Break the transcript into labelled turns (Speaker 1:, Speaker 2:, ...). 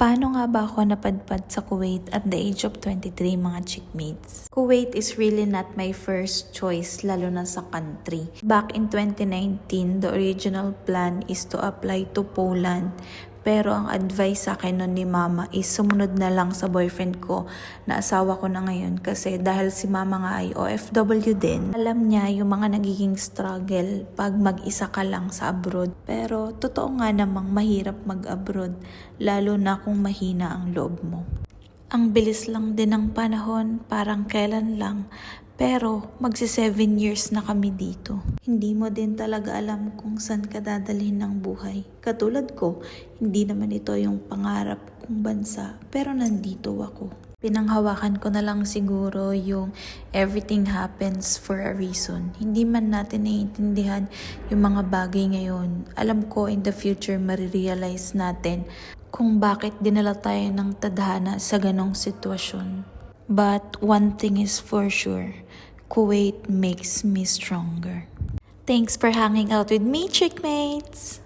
Speaker 1: Paano nga ba ako napadpad sa Kuwait at the age of 23 mga chickmates? Kuwait is really not my first choice lalo na sa country. Back in 2019, the original plan is to apply to Poland. Pero ang advice sa akin nun ni mama is sumunod na lang sa boyfriend ko na asawa ko na ngayon kasi dahil si mama nga ay OFW din. Alam niya yung mga nagiging struggle pag mag-isa ka lang sa abroad. Pero totoo nga namang mahirap mag-abroad lalo na kung mahina ang loob mo. Ang bilis lang din ng panahon, parang kailan lang. Pero magsi 7 years na kami dito. Hindi mo din talaga alam kung saan ka dadalhin ng buhay. Katulad ko, hindi naman ito yung pangarap kong bansa, pero nandito ako. Pinanghawakan ko na lang siguro yung everything happens for a reason. Hindi man natin naiintindihan yung mga bagay ngayon. Alam ko in the future marirealize natin kung bakit dinala tayo ng tadhana sa ganong sitwasyon. But one thing is for sure, Kuwait makes me stronger. Thanks for hanging out with me, chickmates!